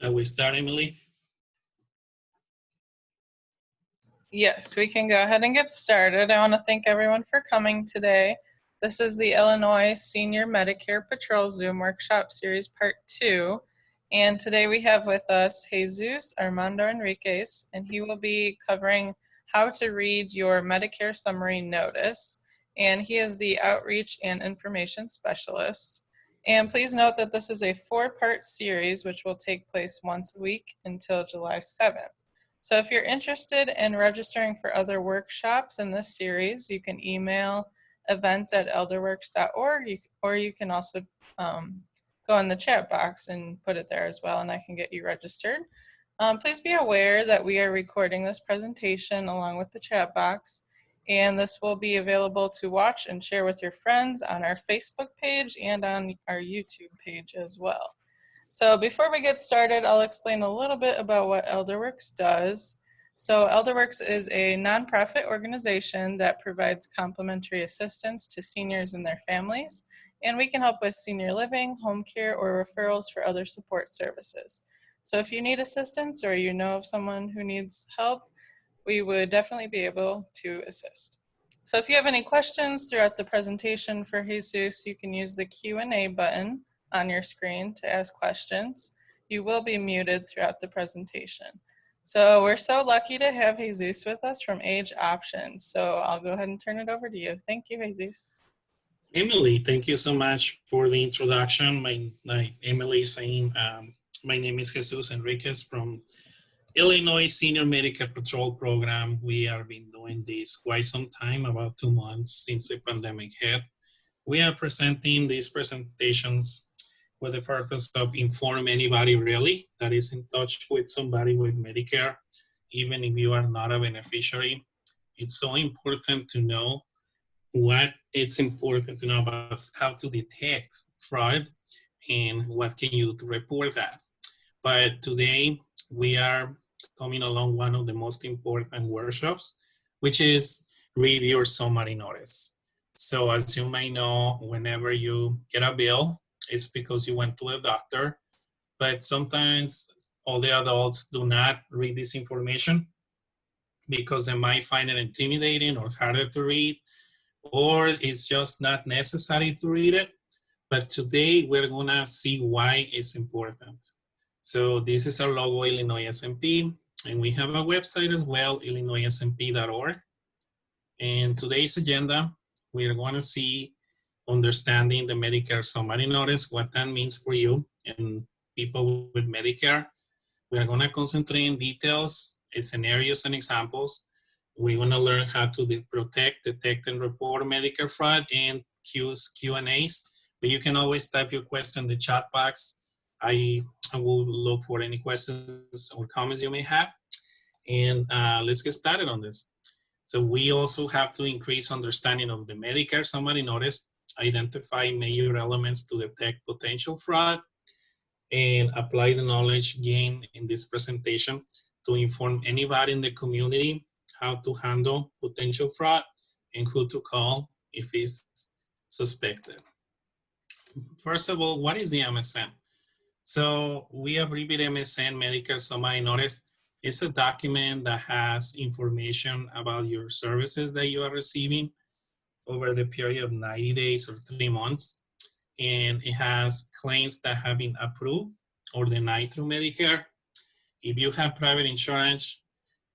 that we start, Emily? Yes, we can go ahead and get started. I want to thank everyone for coming today. This is the Illinois Senior Medicare Patrol Zoom Workshop Series Part 2. And today we have with us Jesus Armando Enriquez, and he will be covering how to read your Medicare Summary Notice. And he is the Outreach and Information Specialist. And please note that this is a 4-part series which will take place once a week until July 7th. So if you're interested in registering for other workshops in this series, you can email events@elderworks.org, or you can also go in the chat box and put it there as well, and I can get you registered. Please be aware that we are recording this presentation along with the chat box, and this will be available to watch and share with your friends on our Facebook page and on our YouTube page as well. So before we get started, I'll explain a little bit about what ElderWorks does. So ElderWorks is a nonprofit organization that provides complimentary assistance to seniors and their families, and we can help with senior living, home care, or referrals for other support services. So if you need assistance or you know of someone who needs help, we would definitely be able to assist. So if you have any questions throughout the presentation for Jesus, you can use the Q&A button on your screen to ask questions. You will be muted throughout the presentation. So we're so lucky to have Jesus with us from Age Options. So I'll go ahead and turn it over to you. Thank you, Jesus. Emily, thank you so much for the introduction. Like Emily saying, my name is Jesus Enriquez from Illinois Senior Medicare Patrol Program. We have been doing this quite some time, about 2 months since the pandemic hit. We are presenting these presentations with the purpose of inform anybody really that is in touch with somebody with Medicare, even if you are not a beneficiary. It's so important to know what it's important to know about how to detect fraud and what can you do to report that. But today we are coming along one of the most important workshops, which is read your summary notice. So as you may know, whenever you get a bill, it's because you went to a doctor, but sometimes all the adults do not read this information because they might find it intimidating or harder to read, or it's just not necessary to read it. But today we're gonna see why it's important. So this is our logo, Illinois SMP, and we have a website as well, illinoissmp.org. And today's agenda, we are gonna see understanding the Medicare Summary Notice, what that means for you and people with Medicare. We are going to concentrate in details, scenarios, and examples. We're going to learn how to protect, detect, and report Medicare fraud and Q&As. But you can always type your question in the chat box. I will look for any questions or comments you may have. And let's get started on this. So we also have to increase understanding of the Medicare Summary Notice, identify major elements to detect potential fraud, and apply the knowledge gained in this presentation to inform anybody in the community how to handle potential fraud and who to call if it's suspected. First of all, what is the MSN? So we abbreviate MSN, Medicare Summary Notice. It's a document that has information about your services that you are receiving over the period of 90 days or 3 months. And it has claims that have been approved or denied through Medicare. If you have private insurance,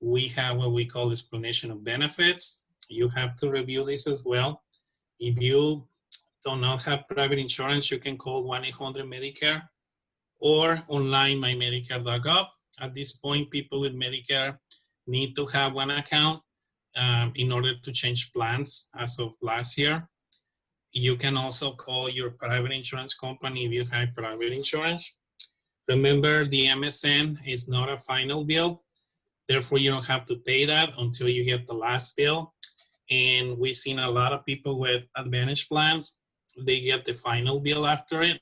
we have what we call explanation of benefits. You have to review this as well. If you do not have private insurance, you can call 1-800-MEDICARE or online mymedicare.gov. At this point, people with Medicare need to have one account in order to change plans as of last year. You can also call your private insurance company if you have private insurance. Remember, the MSN is not a final bill. Therefore, you don't have to pay that until you get the last bill. And we've seen a lot of people with Advantage plans, they get the final bill after it.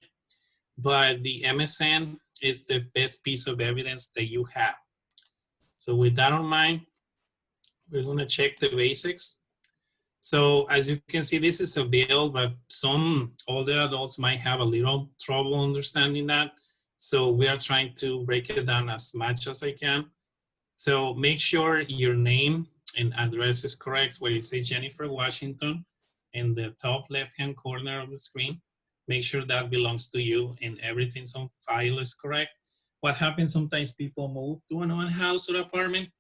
But the MSN is the best piece of evidence that you have. So with that in mind, we're gonna check the basics. So as you can see, this is a bill, but some older adults might have a little trouble understanding that. So we are trying to break it down as much as I can. So make sure your name and address is correct, where it says Jennifer Washington in the top left-hand corner of the screen. Make sure that belongs to you and everything's on file is correct. What happens sometimes people move to another house or apartment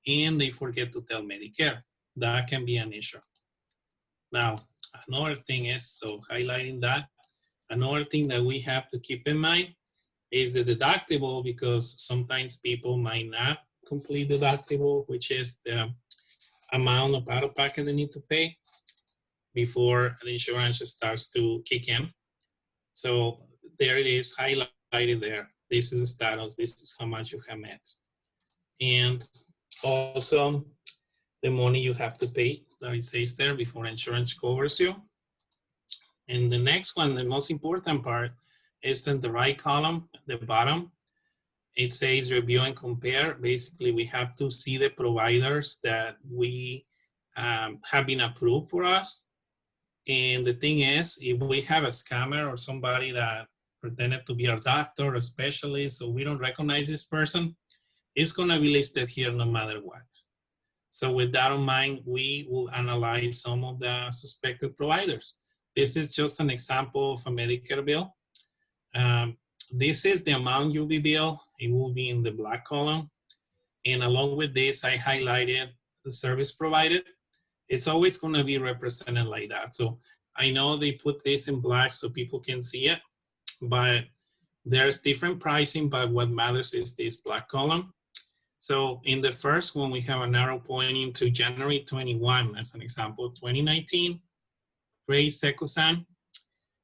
and they forget to tell Medicare. That can be an issue. Now, another thing is, so highlighting that, another thing that we have to keep in mind is the deductible, because sometimes people might not complete deductible, which is the amount of out of pocket they need to pay before the insurance starts to kick in. So there it is highlighted there. This is the status, this is how much you have met. And also the money you have to pay, that it says there, before insurance covers you. And the next one, the most important part, is in the right column at the bottom. It says review and compare. Basically, we have to see the providers that we have been approved for us. And the thing is, if we have a scammer or somebody that pretended to be our doctor or specialist, so we don't recognize this person, it's gonna be listed here no matter what. So with that in mind, we will analyze some of the suspected providers. This is just an example of a Medicare bill. This is the amount you'll be billed. It will be in the black column. And along with this, I highlighted the service provided. It's always going to be represented like that. So I know they put this in black so people can see it, but there's different pricing, but what matters is this black column. So in the first one, we have an arrow pointing to January 21, as an example, 2019, Grace Secosan.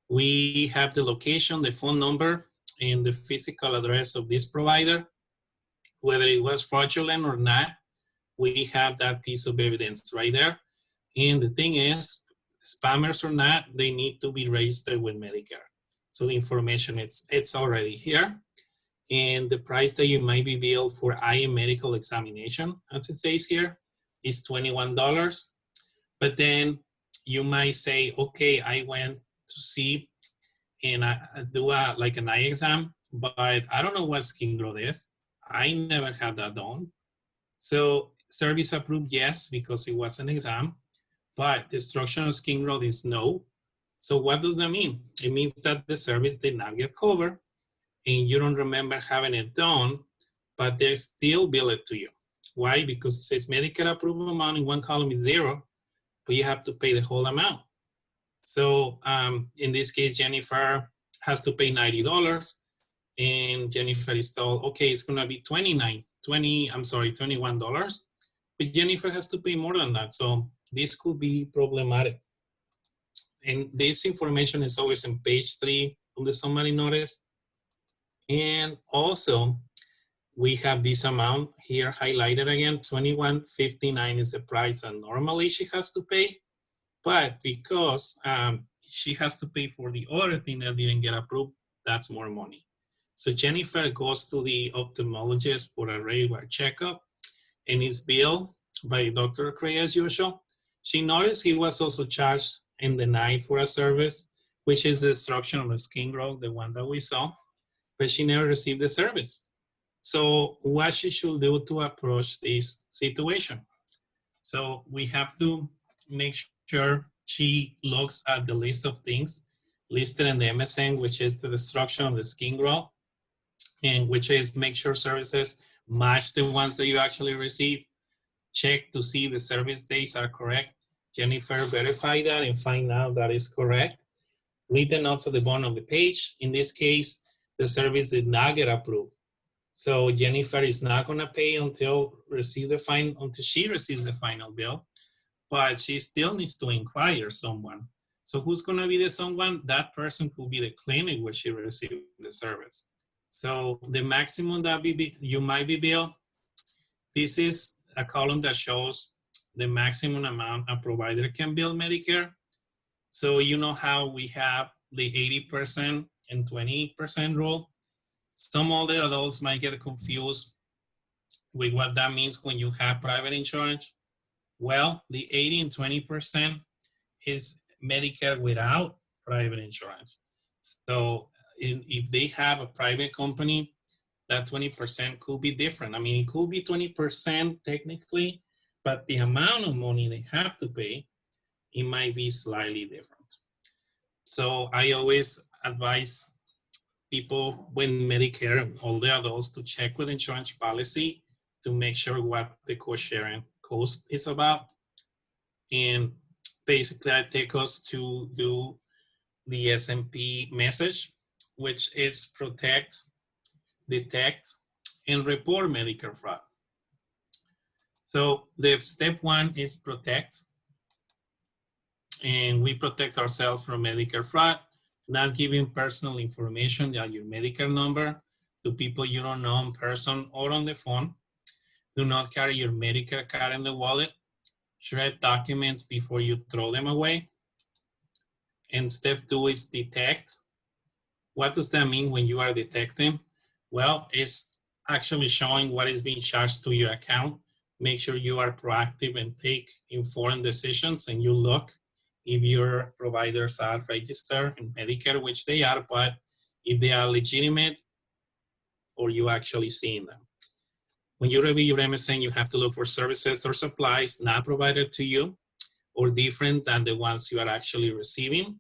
We have the location, the phone number, and the physical address of this provider. Whether it was fraudulent or not, we have that piece of evidence right there. And the thing is, spammers or not, they need to be registered with Medicare. So the information, it's already here. And the price that you might be billed for eye medical examination, as it says here, is $21. But then you might say, okay, I went to see and I do like an eye exam, but I don't know what skin growth is. I never had that done. So service approved, yes, because it was an exam, but the structural skin growth is no. So what does that mean? It means that the service did not get covered and you don't remember having it done, but they still bill it to you. Why? Because it says Medicare approved amount in one column is zero, but you have to pay the whole amount. So in this case, Jennifer has to pay $90 and Jennifer is told, okay, it's gonna be $21, but Jennifer has to pay more than that. So this could be problematic. And this information is always on page 3 of the summary notice. And also we have this amount here highlighted again, $21.59 is the price that normally she has to pay. But because she has to pay for the other thing that didn't get approved, that's more money. So Jennifer goes to the ophthalmologist for a regular checkup and is billed by Dr. Cray as usual. She noticed he was also charged and denied for a service, which is the destruction of the skin growth, the one that we saw, but she never received the service. So what she should do to approach this situation? So we have to make sure she looks at the list of things listed in the MSN, which is the destruction of the skin growth, and which is make sure services match the ones that you actually receive. Check to see the service dates are correct. Jennifer, verify that and find out that is correct. Read the notes at the bottom of the page. In this case, the service did not get approved. So Jennifer is not gonna pay until she receives the final bill, but she still needs to inquire someone. So who's gonna be the someone? That person could be the clinic where she received the service. So the maximum that you might be billed, this is a column that shows the maximum amount a provider can bill Medicare. So you know how we have the 80% and 20% rule. Some older adults might get confused with what that means when you have private insurance. Well, the 80 and 20% is Medicare without private insurance. So if they have a private company, that 20% could be different. I mean, it could be 20% technically, but the amount of money they have to pay, it might be slightly different. So I always advise people with Medicare, all the adults, to check with insurance policy to make sure what the co-sharing cost is about. And basically, I take us to do the SMP message, which is protect, detect, and report Medicare fraud. So the step one is protect. And we protect ourselves from Medicare fraud, not giving personal information, like your Medicare number, to people you don't know in person or on the phone. Do not carry your Medicare card in the wallet. Shred documents before you throw them away. And step two is detect. What does that mean when you are detecting? Well, it's actually showing what is being charged to your account. Make sure you are proactive and take informed decisions, and you look if your providers are registered in Medicare, which they are, but if they are legitimate or you actually seeing them. When you review your MSN, you have to look for services or supplies not provided to you or different than the ones you are actually receiving,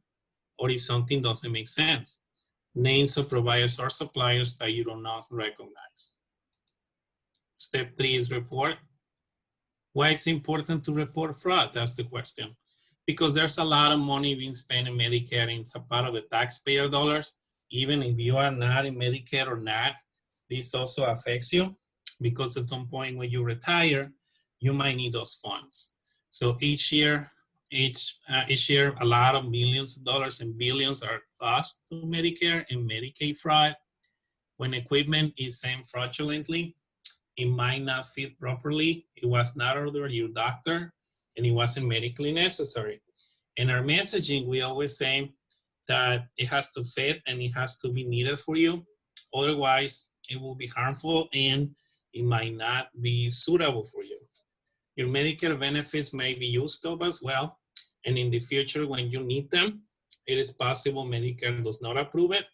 or if something doesn't make sense. Names of providers or suppliers that you do not recognize. Step three is report. Why it's important to report fraud? That's the question. Because there's a lot of money being spent in Medicare, and it's a part of the taxpayer dollars. Even if you are not in Medicare or not, this also affects you, because at some point when you retire, you might need those funds. So each year, a lot of millions of dollars and billions are lost to Medicare and Medicaid fraud. When equipment is sent fraudulently, it might not fit properly. It was not ordered by your doctor, and it wasn't medically necessary. In our messaging, we always say that it has to fit and it has to be needed for you. Otherwise, it will be harmful and it might not be suitable for you. Your Medicare benefits may be used up as well. And in the future, when you need them, it is possible Medicare does not approve it,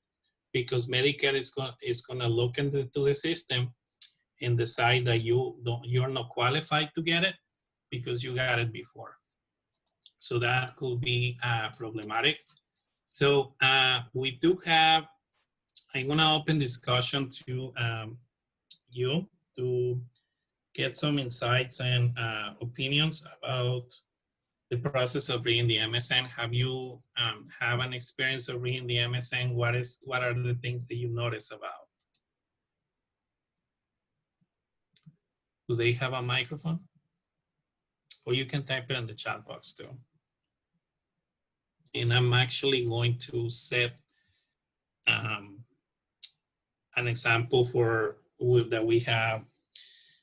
because Medicare is going to look into the system and decide that you're not qualified to get it because you got it before. So that could be problematic. So we do have, I'm gonna open discussion to you to get some insights and opinions about the process of reading the MSN. Have you have an experience of reading the MSN? What are the things that you notice about? Do they have a microphone? Or you can type it in the chat box too. And I'm actually going to set an example that we have.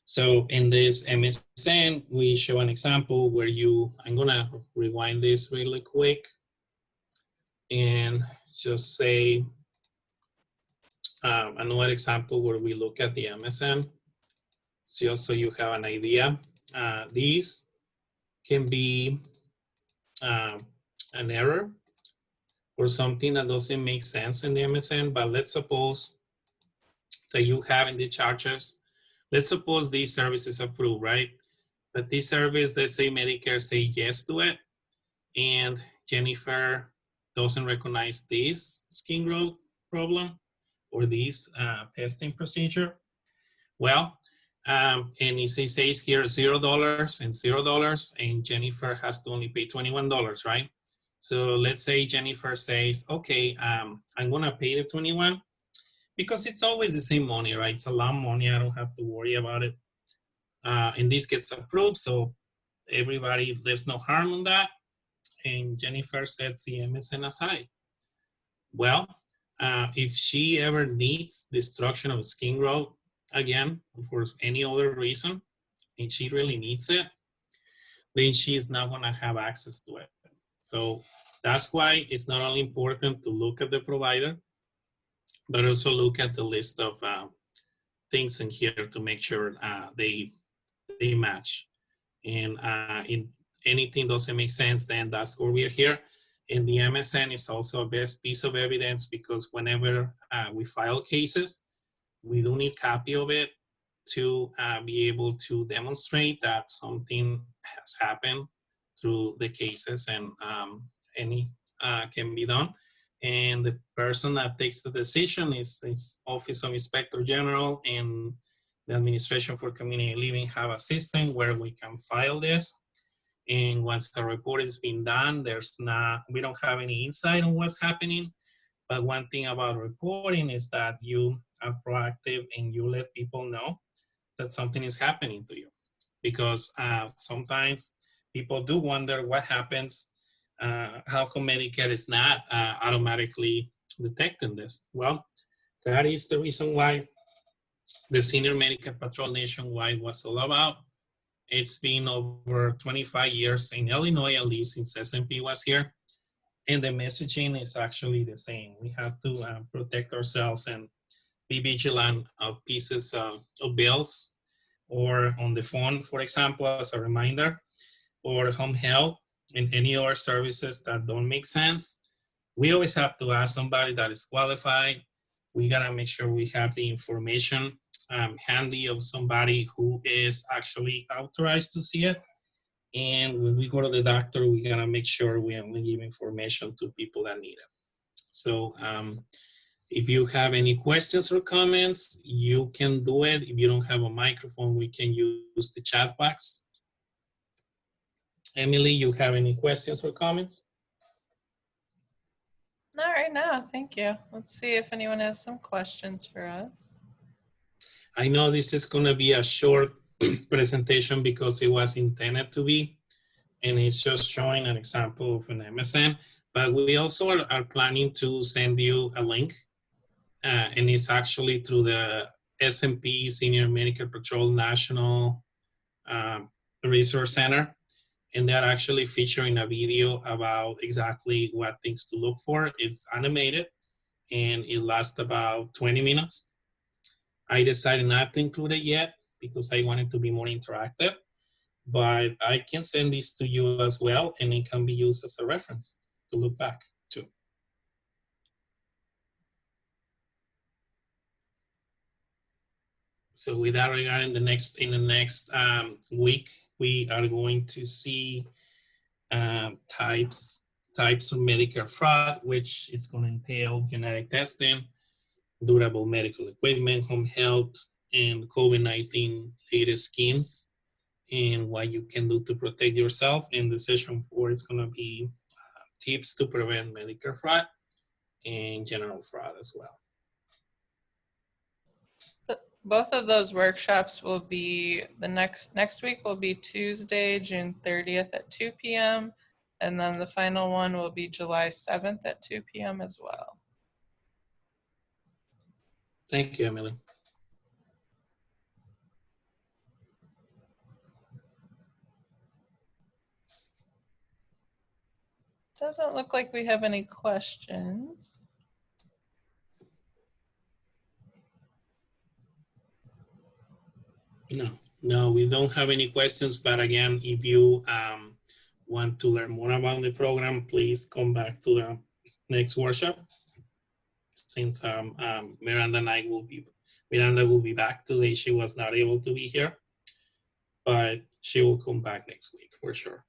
So in this MSN, we show an example where I'm gonna rewind this really quick and just say another example where we look at the MSN, just so you have an idea. These can be an error or something that doesn't make sense in the MSN, but let's suppose that you have in the charges, let's suppose these services approved, right? But this service, let's say Medicare say yes to it, and Jennifer doesn't recognize this skin growth problem or this testing procedure. Well, and it says here $0 and $0, and Jennifer has to only pay $21, right? So let's say Jennifer says, okay, I'm gonna pay the 21 because it's always the same money, right? It's a lot of money, I don't have to worry about it. And this gets approved, so everybody, there's no harm on that. And Jennifer sets the MSN aside. Well, if she ever needs destruction of skin growth again, for any other reason, and she really needs it, then she is not gonna have access to it. So that's why it's not only important to look at the provider, but also look at the list of things in here to make sure they match. And if anything doesn't make sense, then that's where we're here. And the MSN is also a best piece of evidence because whenever we file cases, we do need copy of it to be able to demonstrate that something has happened through the cases, and any can be done. And the person that takes the decision is Office of Inspector General, and the Administration for Community Living have a system where we can file this. And once the report is being done, we don't have any insight on what's happening. But one thing about reporting is that you are proactive and you let people know that something is happening to you. Because sometimes people do wonder what happens, how come Medicare is not automatically detecting this? Well, that is the reason why the Senior Medicare Patrol nationwide was all about. It's been over 25 years in Illinois, at least since SMP was here. And the messaging is actually the same. We have to protect ourselves and be vigilant of pieces of bills, or on the phone, for example, as a reminder, or home health and any other services that don't make sense. We always have to ask somebody that is qualified. We gotta make sure we have the information handy of somebody who is actually authorized to see it. And when we go to the doctor, we gotta make sure we only give information to people that need it. So if you have any questions or comments, you can do it. If you don't have a microphone, we can use the chat box. Emily, you have any questions or comments? Not right now, thank you. Let's see if anyone has some questions for us. I know this is gonna be a short presentation because it was intended to be, and it's just showing an example of an MSN, but we also are planning to send you a link, and it's actually through the SMP Senior Medicare Patrol National Resource Center, and they're actually featuring a video about exactly what things to look for. It's animated, and it lasts about 20 minutes. I decided not to include it yet because I wanted to be more interactive, but I can send this to you as well, and it can be used as a reference to look back to. So with that regard, in the next week, we are going to see types of Medicare fraud, which is going to entail genetic testing, durable medical equipment, home health, and COVID-19 latest schemes, and what you can do to protect yourself. And the session 4 is going to be tips to prevent Medicare fraud and general fraud as well. Both of those workshops will be next week will be Tuesday, June 30th at 2 p.m. And then the final one will be July 7th at 2 p.m. as well. Thank you, Emily. Doesn't look like we have any questions. No, we don't have any questions. But again, if you want to learn more about the program, please come back to the next workshop. Since Miranda will be back today. She was not able to be here, but she will come back next week for sure.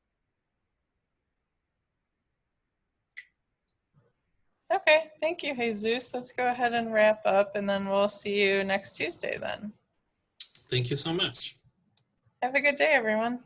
Okay, thank you, Jesus. Let's go ahead and wrap up, and then we'll see you next Tuesday then. Thank you so much. Have a good day, everyone.